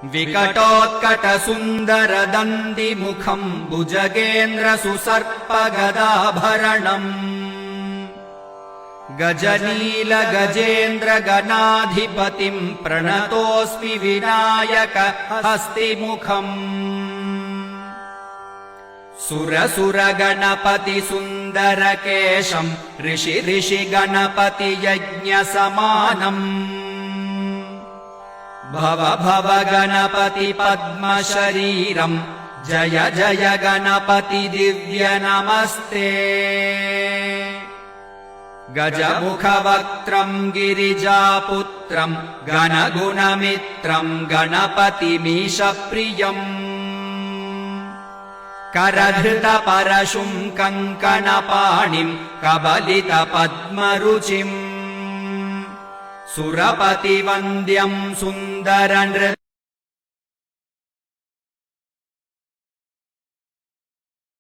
विकटोत्कटसुन्दरदन्तिमुखम् भुजगेन्द्रसुसर्पगदाभरणम् गजनीलगजेन्द्रगणाधिपतिम् प्रणतोऽस्मि विनायक हस्तिमुखम् सुरसुरगणपतिसुन्दरकेशम् ऋषिगणपतियज्ञसमानम् भव भव गणपति पद्मशरीरम् जय जय गणपति दिव्य नमस्ते गजमुखवक्त्रम् गिरिजापुत्रम् गणगुणमित्रम् गणपतिमीशप्रियम् करधृतपरशुम् कङ्कणपाणिम् कबलितपद्मरुचिम् सुरपतिवन्द्यम् सुन्दरनृत्यम्